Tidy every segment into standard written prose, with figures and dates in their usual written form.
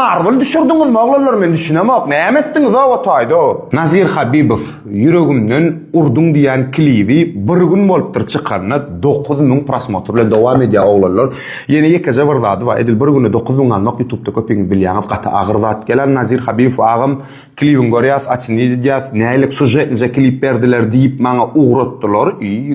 Marvel düşürdünüz mi oglanlar, men düşünemek. Näme etdiňiz o taýda? Nazir Habibow yüregimden urdun diýen klibi bir gün bolupdyr çykanyna 9000 prosmotr bilen dowam edýär oglanlar. Ýene ýekeze bir zady bar. Edil bir güne 9000 almak YouTube-da köpeňiz bilýäňiz. Gata agyr zat gelen Nazir Habibow agam klibin görýäs, açyny diýýäs, nälik sujetli klip berdiler diýip maňa ugratdylar.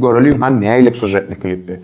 Görelim han nälik sujetli klipdi.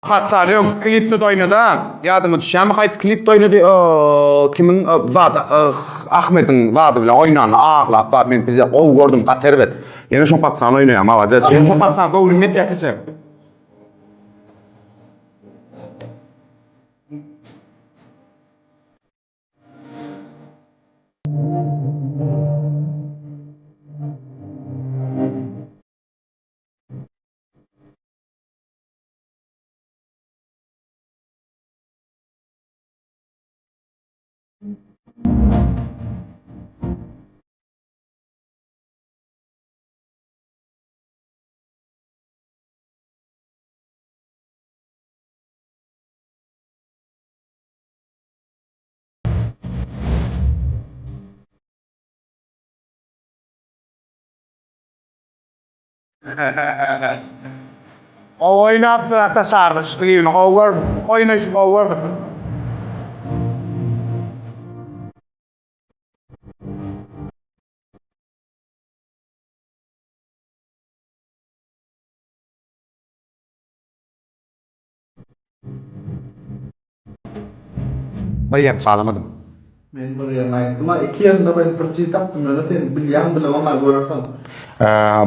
Hatsany yok, klipde oynadı. Yadyma düşýärmi, haýsy klipde oynadı? Kimin zat Ahmet'in zadı bilen oynan ağlap, men bize gördüm Katerbet. Ýene şo patsany oýnaýar, mawazet. Ýene şo patsany gowrym etýäkse. O oynapdy hatta sardyş klibini, oynaş over. Bayar salamadım. Men bir ýerine aýtdym, 2 ýerinde ben bir şey tapdym, sen bilýän bilen ona görersen.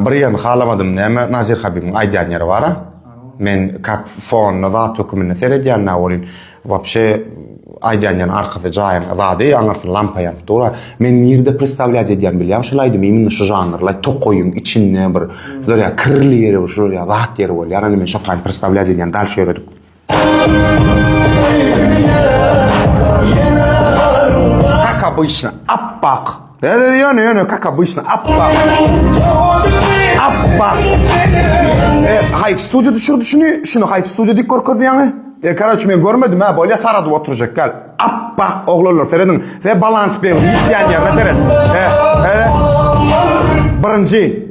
Bir ýerine halamadım. Näme Nazir Habibowyň aýdýan ýeri bar. Men kak fon zat hökümine seredýän näwolin. Вообще aýdýan ýerine arkasy jaýym zady, aňarsy lampa ýanyp dur. Men ýerde представлять edýän bilýän şolaýdym, imенно şu janrlar tokoýun içinde bir şolary ya kirli ýeri bir şolary ya zat ýeri bol. Ýani men şo taýy представлять edýän dalşy ýöredik. Как обычно, аппак. Да, как обычно, аппак. Аппак. Hayp studio düşürdü şunu hayp studio dik korkuz yani. Короче, men görmedim ha, böyle sarada oturacak gel. Appak oglanlar seredin ve balans belli ýetýän ýerde seret. Birinji.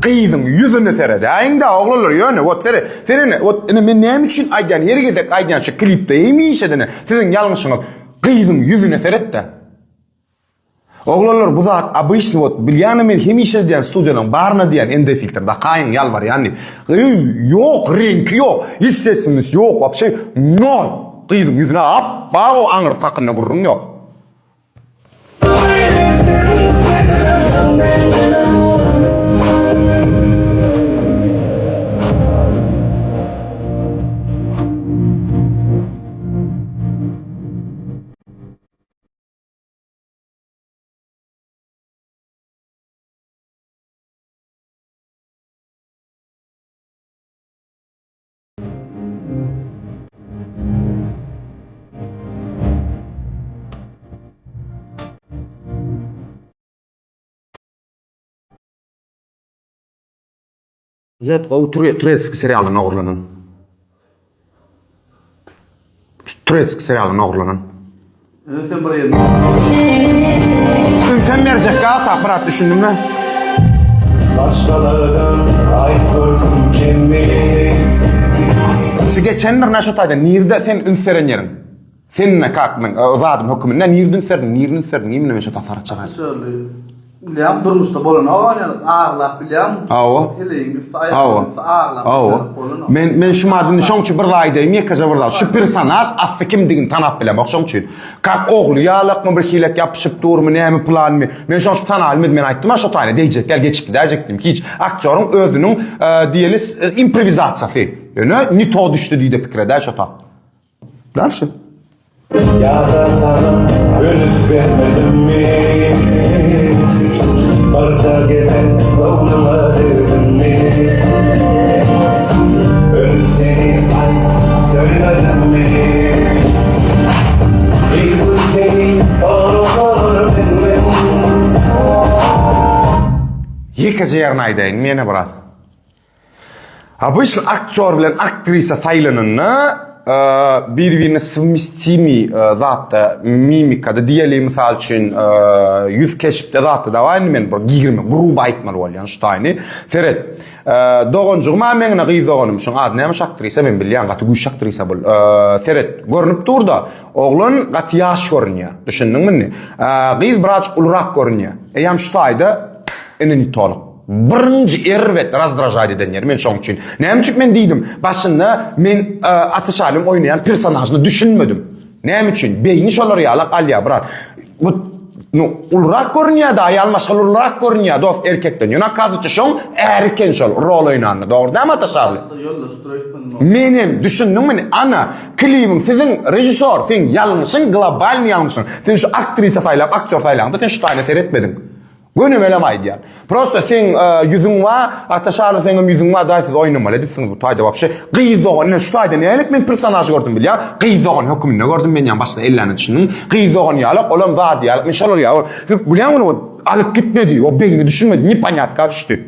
Kıydım yüzüne seret. Ayında oglanlar ýöne, ot seret. Serene, ot men näme üçin aýdýan, ýergedek aýdýan şu klipde ýemi işedine. Sizin ýalňyşyňyz. Kıydım yüzüne seret de. Oglanlar bu zat обычно вот bilýän men hemişe diýen studiýanyň baryna diýen ende filtrde kaýyn ýalbar ýani. Ýok, renk ýok, hissesimiz ýok, вообще nol. Kıydım yüzüne appa o aňyr sakyna gurrun ýok. Zet o Turetski serialyna oglanan. Turetski serialyna oglanan. Sen bir ýerine. Sen merjek ka taprat düşündüm lan. Başkalardan ay korkum kimliği. Şu geçenler näşe taýda nirde sen ünseren ýerin. Sen ne kakmın zadym hökümine nirdin serdin, ýemine men şu tafarat çagar. Şöyle. Bilýän durmuşda bolan ağlap bilýän. Awa. Men şu madyny şoňçy bir daýdym, ýekeze bir daý. Şu personaj asly kimdigini tanap bilem, şoňçy. Kak ogly ýalakmy bir hilek ýapyşyp durmy, näme planmy. Men şoňçy tanalmady, men aýtdym, şo taýda diýjek, gel geçikdim. Hiç aktörüň özüniň improvizasiýasy. Ýöne nito düşdi diýdi pikirde şo ta. Dalşy. Ya da sana ölüp vermedim mi? Barca gelen koynuma dedim mi? Ölüp seni söyledim mi? Bir gün seni soru bilmem. Yekaja yerine aydayn, mene brat. Обычно aktör bilen aktrisa saylanını birbirini совместими zatta mimikada diyeli misal için yüz keşifte zatta da var men bir 20 grup aytmalı bolýan ştaýny. Seret. Dogonjugma meňne gyzoganym şoň ad näme aktrisa men bilýän gaty güýç aktrisa bol. Seret görnüp durda oğlan gaty ýaş görünýär. Düşündiňmi? Gyz biraz ulrak görünýär. Eýam ştaýda enini tolyk. Birinci ervet razdражать edenler men şoň üçin. Näme üçin men diýdim, başynda men atışalym oynayan personajny düşünmedim. Näme üçin? Beyni şolar ýalak alýa brat. Bu ulrak görünýär da ýalmaşyl ulrak görünýär dost erkekden. Ýöne kazyçy şoň erken şol rol oýnandy. Dogry-dämi atışaly? Menim düşündiňmi? Ana klibin sizin rejissor, sen ýalňyşyň global ýalňyşyň. Sen şu aktrisa saýlap, aktyor saýlandy, sen şu taýny seretmedin. Gönüm elem aýdýar. Prosta sen yüzüň wa, ataşaly senin yüzüň wa da siz oýnamaly edipsiň bu taýda wapşe. Gyzogan şu taýda nälik men personaj gördüm bilýär. Gyzogan hökümini gördüm men ýa başda elläni düşündüm. Gyzogan ýalyk, olam zat ýalyk, men şolar ýa. Bilýän onu alyp gitmedi, o beýni düşünmedi, непонятка düşdi.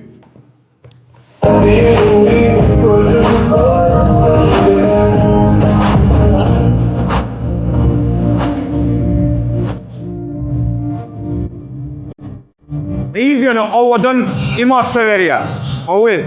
İýgene owadan emosiýa berýär. Owy.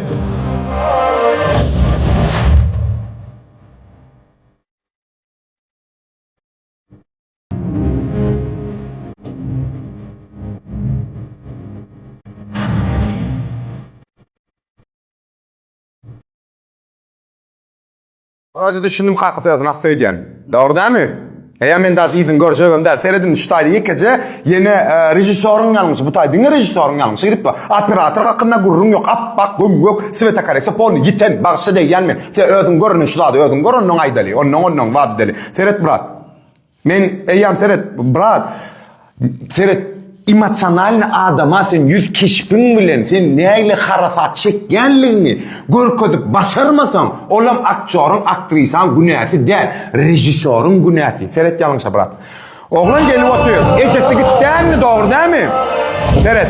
Hadi düşündüm hakykaty nasıl söýdän. Dogry-dämi? Eýär men da iýdin görjegim däl, seredin ştaýdy ýekeje ýene rejissoryň ýalňysy, bu taýdyň rejissoryň ýalňysy girip operator hakynda gurrun ýok, appak güm ýok, sveta karesa pol ýiten bagşy diýen men. Sen özüň görünüşlady, özüň görünüň aýdaly, onuň wad deli. Seret brat. Men eýam seret brat. Seret emosionalny adama sen yüz keşpin bilen sen näle harafat çekgenligini görkezip başarmasaň, olam aktörüň, aktrisaň günäsi däl, rejissorun günäsi. Seret ýalňyşa brat. Oglan gelip oturuyor. Eçesi gitdämi, dogry dämi? Seret.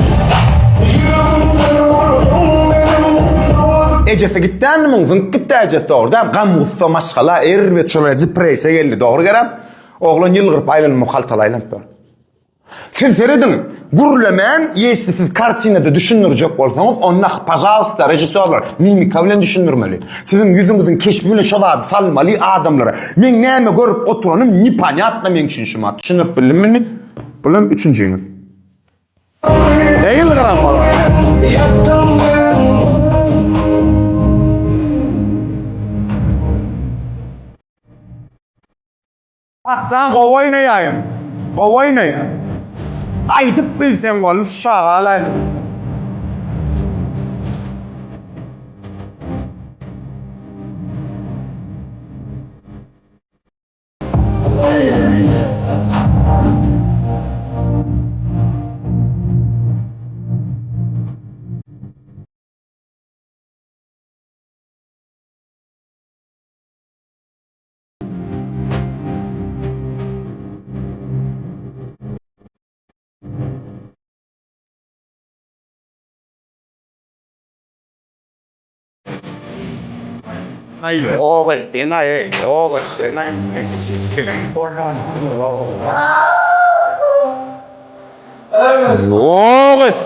Eçesi gitdämi, muňsyň gitdäje dogry dämi? Gam gussa maşgala erwet şolaýy prese geldi, dogry gerem. Oglan ýylgyryp aýlanyp haltalaýlandy. Siz seredin, gurlemen, yesi siz kartinada düşünürjek bolsaňyz, onnaq, pajalsta, rejissorlar, mimika bilen düşünürmeli. Sizin yüzüňiziň keşpi bilen şolady salmaly adamlara. Men näme görüp oturanym, непонятно men üçin şumat. Düşünüp bilimini, bulan üçüncüňiz. Eýil garam bala. Sen owaýnaýaýyn. Owaýnaýyn. Aytıp bilsen bolup şagalar.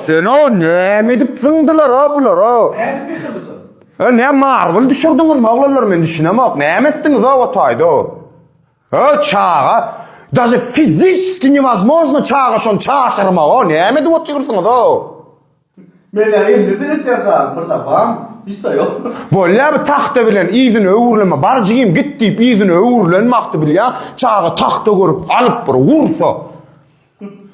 Sen o näme edip sığındılar ha bular ha? Ne Marvel düşürdünüz mü oğlanlar, men düşünemek. Näme etdiniz ha o taýda o? Çağa, даже физически невозможно çağa şon çaşırmak o. Näme edip oturýarsyňyz o? Men elimde ýetýär bir tapam. Hiç de yok. Bolýar tahta bilen ýüzüne öwürleme, barjygyň git diýip ýüzüne öwürlenmekdi bilýär. Çağa tahta görüp alyp bir wursa.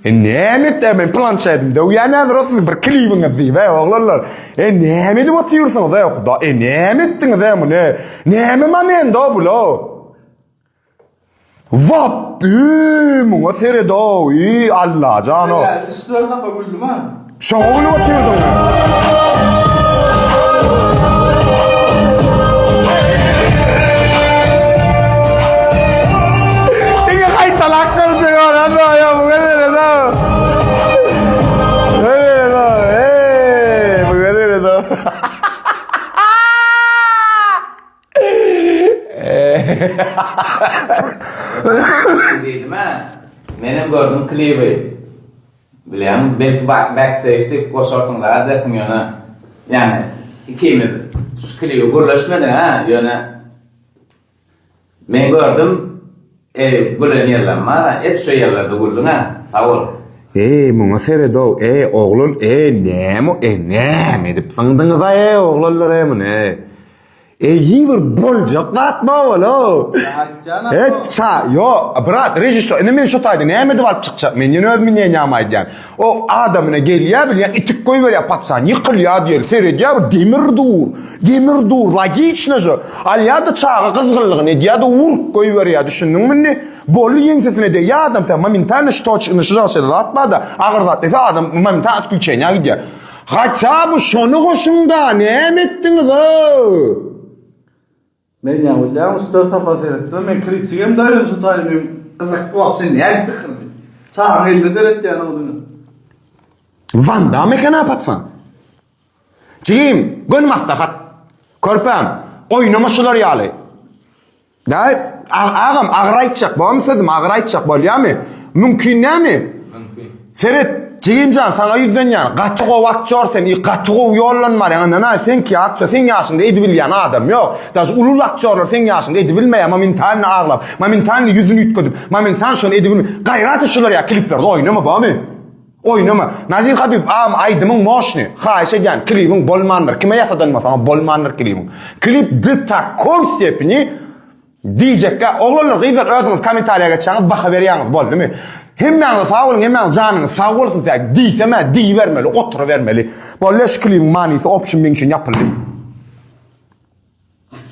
Näme etdim planşetimde? Ýa-ni rosy bir klibiňi diýip, oglanlar. Näme edip oturýarsyňyz ha Huda? Näme etdiňiz ha muny? Näme moment o bula? Vap! Muňa seredo. Allah cano. Ya üstüne tapa güldüm ha. Şoňa uly otyrdyň. Diňe gaýtalak görjek anda ya bu seredo. Seredo. Bu seredo. Dedim ha. Menem gördüm klibi. Bilýän belki backstage'de koşarsyňlar dersiň ýöne. Yani ikimiz şu klibi gurlaşmady ha ýöne. Men gördüm gülen ýerler bar, et şu ýerlerde güldüň ha. Sağol. Muňa seredo. Oglul, näme? Näme edip saňdyňyz ha oglallar emine. Ýiwer boljak gatma wala. Ça, yo, brat, rejissor, ene men şo taýdy, näme dip alyp çykjak? Men ýene özüm näme aýdýan. O adamyna gelýär, bilýän, itik goýberýär patsan, ýykylýar diýer, seredýär, demir dur, logično jo. Alýada çağa kızgınlygyny edýär, urk goýberýär, düşündiňmi? Bolu ýeňsesine de ýa adam sen momentan ştoçyny şaşyda atmada, agyrdat dese adam momentan atgüçeňe gidýär. Gaça bu şonu goşunda, näme etdiňiz o? Men ýa-da üstüne tapa seyretdim. Men kritigem daýan şu taýmym gyzyk bolup sen näme bikirdi? Çağa elde deretýän oduny. Van Damme kana patsan. Jim, gönmakda kat. Körpem, oynamaşylar ýaly. Daý, agam agraýtjak, bolmy sözüm agraýtjak bolýarmy? Mümkin näme? Mümkin. Seret, Jimcan sana yüzden ýan, gatygo aktyor sen, gatygo ýollanmar ýa-da sen ki aktyor, sen ýaşynda edibilýän adam ýok. Daş ulul aktyorlar sen ýaşynda edibilmeýär, momentan aglap, momentan ýüzüni ýutkudyp, momentan şonu edibilmeýär. Gaýrat işler ýa kliplerde oynama bamy. Oynama. Nazir Habib am aýdymyň moşny. Haýşe ýan klibiň bolmandyr. Kime ýasadanmasa bolmandyr klibiň. Klip de takol stepini diýjekkä oglanlar gyzar özüňiz kommentariýa geçýäňiz baha berýäňiz boldymy? Hemmäňiz sag bolun, hemmäňiz janyňyz sag bolsun diýip diýseme, diýbermeli, oturup bermeli. Bu leş klibiň manysy option men üçin ýapyldy.